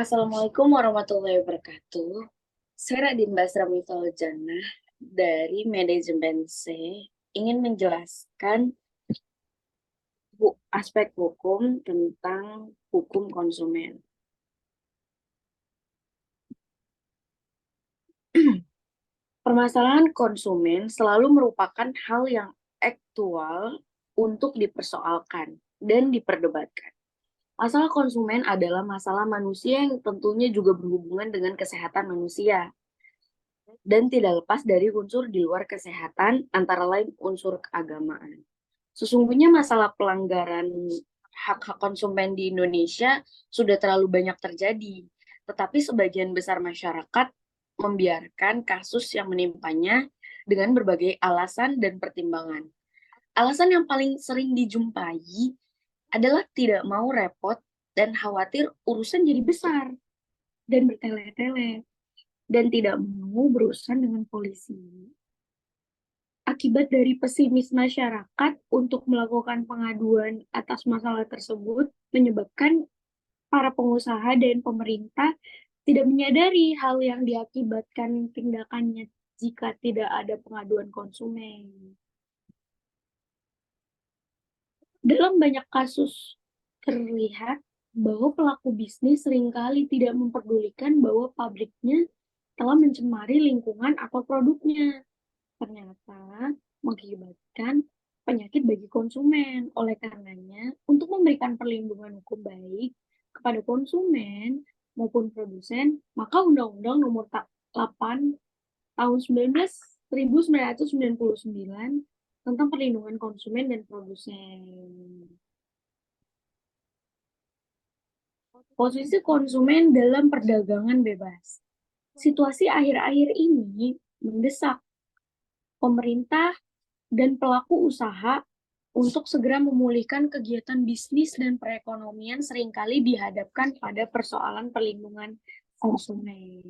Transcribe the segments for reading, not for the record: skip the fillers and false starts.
Assalamualaikum warahmatullahi wabarakatuh. Saya Radin Basra Mitholjannah dari Manajemen C ingin menjelaskan aspek hukum tentang hukum konsumen. Permasalahan konsumen selalu merupakan hal yang aktual untuk dipersoalkan dan diperdebatkan. Masalah konsumen adalah masalah manusia yang tentunya juga berhubungan dengan kesehatan manusia dan tidak lepas dari unsur di luar kesehatan, antara lain unsur keagamaan. Sesungguhnya masalah pelanggaran hak-hak konsumen di Indonesia sudah terlalu banyak terjadi, tetapi sebagian besar masyarakat membiarkan kasus yang menimpanya dengan berbagai alasan dan pertimbangan. Alasan yang paling sering dijumpai adalah tidak mau repot dan khawatir urusan jadi besar dan bertele-tele dan tidak mau berurusan dengan polisi. Akibat dari pesimis masyarakat untuk melakukan pengaduan atas masalah tersebut menyebabkan para pengusaha dan pemerintah tidak menyadari hal yang diakibatkan tindakannya jika tidak ada pengaduan konsumen. Dalam banyak kasus terlihat bahwa pelaku bisnis seringkali tidak memperdulikan bahwa pabriknya telah mencemari lingkungan atau produknya. Ternyata mengakibatkan penyakit bagi konsumen. Oleh karenanya, untuk memberikan perlindungan hukum baik kepada konsumen maupun produsen, maka Undang-Undang Nomor 8 Tahun 1999 tentang perlindungan konsumen dan produsen. Posisi konsumen dalam perdagangan bebas. Situasi akhir-akhir ini mendesak pemerintah dan pelaku usaha untuk segera memulihkan kegiatan bisnis dan perekonomian seringkali dihadapkan pada persoalan perlindungan konsumen.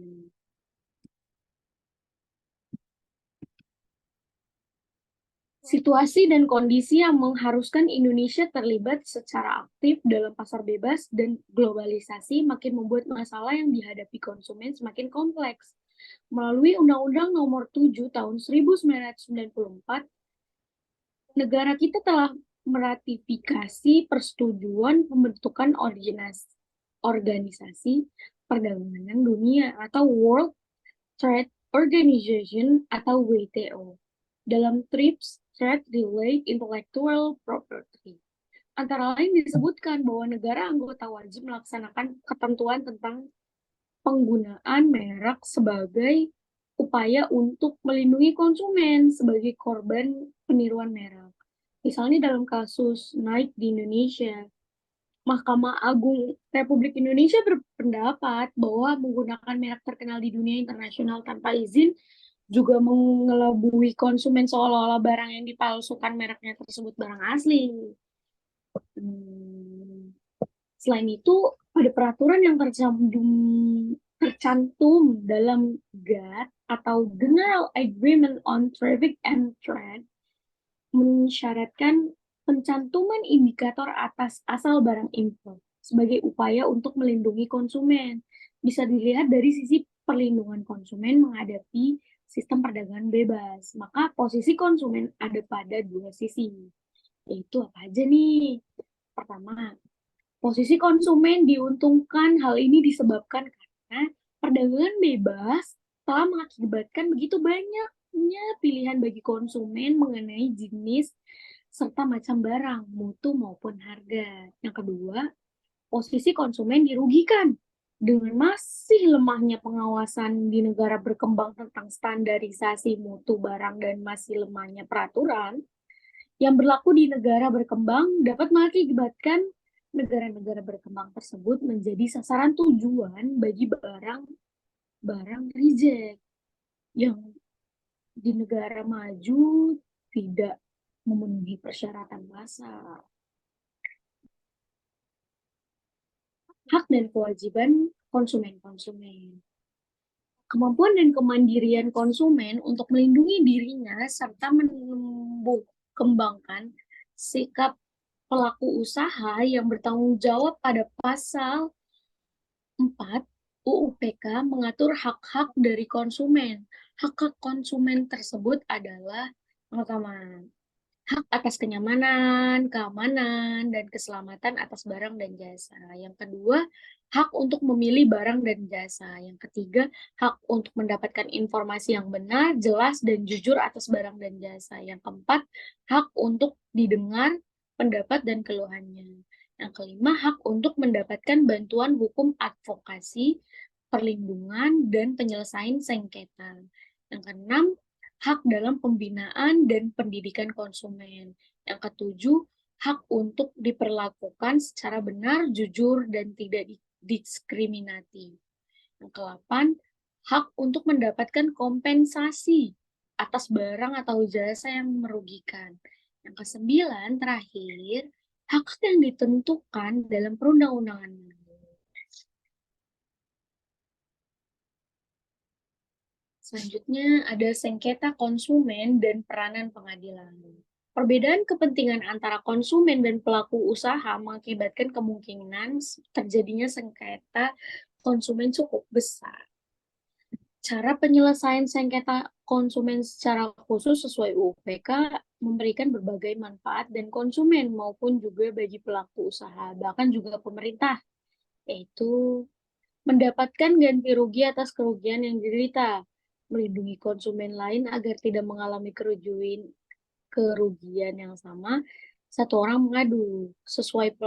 Situasi dan kondisi yang mengharuskan Indonesia terlibat secara aktif dalam pasar bebas dan globalisasi makin membuat masalah yang dihadapi konsumen semakin kompleks. Melalui Undang-Undang Nomor 7 Tahun 1994, negara kita telah meratifikasi persetujuan pembentukan organisasi perdagangan dunia atau World Trade Organization atau WTO dalam TRIPS, Trade Related Intellectual Property. Antara lain disebutkan bahwa negara anggota wajib melaksanakan ketentuan tentang penggunaan merek sebagai upaya untuk melindungi konsumen sebagai korban peniruan merek. Misalnya dalam kasus Nike di Indonesia, Mahkamah Agung Republik Indonesia berpendapat bahwa menggunakan merek terkenal di dunia internasional tanpa izin juga mengelabui konsumen seolah-olah barang yang dipalsukan mereknya tersebut barang asli. Selain itu, pada peraturan yang tercantum dalam GATT atau General Agreement on Traffic and Trade mensyaratkan pencantuman indikator atas asal barang impor sebagai upaya untuk melindungi konsumen. Bisa dilihat dari sisi perlindungan konsumen menghadapi sistem perdagangan bebas. Maka posisi konsumen ada pada dua sisi. Yaitu apa aja nih? Pertama, posisi konsumen diuntungkan. Hal ini disebabkan karena perdagangan bebas telah mengakibatkan begitu banyaknya pilihan bagi konsumen mengenai jenis serta macam barang, mutu maupun harga. Yang kedua, posisi konsumen dirugikan dengan masih lemahnya pengawasan di negara berkembang tentang standarisasi mutu barang dan masih lemahnya peraturan yang berlaku di negara berkembang dapat mengakibatkan negara-negara berkembang tersebut menjadi sasaran tujuan bagi barang reject yang di negara maju tidak memenuhi persyaratan pasar. Hak dan kewajiban konsumen-konsumen. Kemampuan dan kemandirian konsumen untuk melindungi dirinya serta kembangkan sikap pelaku usaha yang bertanggung jawab pada pasal 4. UU PK mengatur hak-hak dari konsumen. Hak-hak konsumen tersebut adalah pertama, hak atas kenyamanan, keamanan, dan keselamatan atas barang dan jasa. Yang kedua, hak untuk memilih barang dan jasa. Yang ketiga, hak untuk mendapatkan informasi yang benar, jelas, dan jujur atas barang dan jasa. Yang keempat, hak untuk didengar pendapat dan keluhannya. Yang kelima, hak untuk mendapatkan bantuan hukum advokasi, perlindungan, dan penyelesaian sengketa. Yang keenam, hak dalam pembinaan dan pendidikan konsumen. Yang ketujuh, hak untuk diperlakukan secara benar, jujur, dan tidak diskriminatif. Yang ke-8, hak untuk mendapatkan kompensasi atas barang atau jasa yang merugikan. Yang ke-9, terakhir, hak yang ditentukan dalam perundang-undangan. Selanjutnya ada sengketa konsumen dan peranan pengadilan. Perbedaan kepentingan antara konsumen dan pelaku usaha mengakibatkan kemungkinan terjadinya sengketa konsumen cukup besar. Cara penyelesaian sengketa konsumen secara khusus sesuai UU PK memberikan berbagai manfaat dan konsumen maupun juga bagi pelaku usaha, bahkan juga pemerintah, yaitu mendapatkan ganti rugi atas kerugian yang diderita, melindungi konsumen lain agar tidak mengalami kerugian yang sama, satu orang mengadu sesuai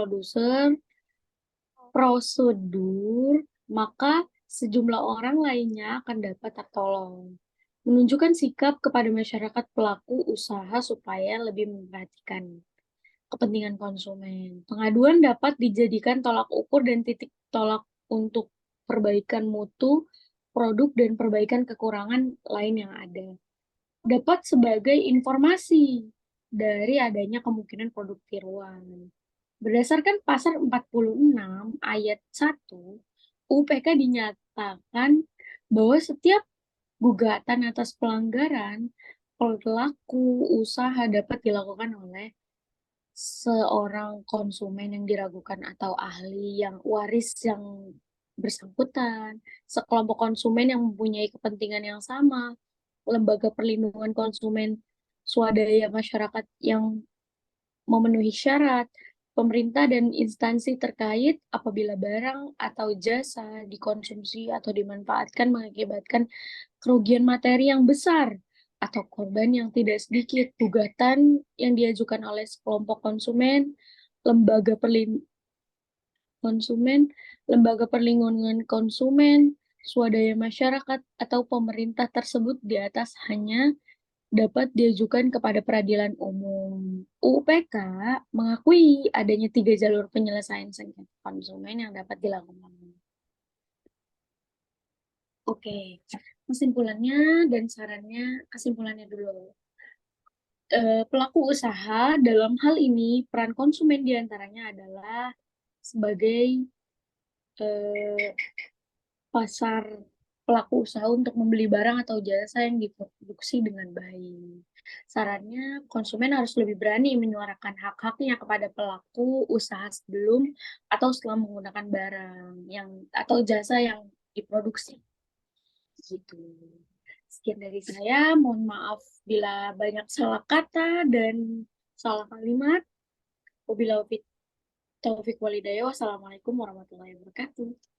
prosedur, maka sejumlah orang lainnya akan dapat tertolong. Menunjukkan sikap kepada masyarakat pelaku usaha supaya lebih memperhatikan kepentingan konsumen. Pengaduan dapat dijadikan tolak ukur dan titik tolak untuk perbaikan mutu produk dan perbaikan kekurangan lain yang ada. Dapat sebagai informasi dari adanya kemungkinan produk tiruan. Berdasarkan pasal 46 ayat 1, UPK dinyatakan bahwa setiap gugatan atas pelanggaran pelaku usaha dapat dilakukan oleh seorang konsumen yang diragukan atau ahli yang waris yang bersangkutan, sekelompok konsumen yang mempunyai kepentingan yang sama, lembaga perlindungan konsumen, swadaya masyarakat yang memenuhi syarat, pemerintah dan instansi terkait apabila barang atau jasa dikonsumsi atau dimanfaatkan mengakibatkan kerugian materi yang besar atau korban yang tidak sedikit. Gugatan yang diajukan oleh sekelompok lembaga konsumen, lembaga perlindungan konsumen, swadaya masyarakat, atau pemerintah tersebut di atas hanya dapat diajukan kepada peradilan umum. UPK mengakui adanya 3 jalur penyelesaian sengketa konsumen yang dapat dilakukan. Oke, kesimpulannya dan sarannya, kesimpulannya dulu. Pelaku usaha dalam hal ini, peran konsumen diantaranya adalah sebagai eh, pasar pelaku usaha untuk membeli barang atau jasa yang diproduksi dengan baik. Sarannya, konsumen harus lebih berani menyuarakan hak-haknya kepada pelaku usaha sebelum atau setelah menggunakan barang yang atau jasa yang diproduksi. Gitu. Sekian dari saya, mohon maaf bila banyak salah kata dan salah kalimat. Wabillahi taufiq walhidayah. Wassalamualaikum warahmatullahi wabarakatuh.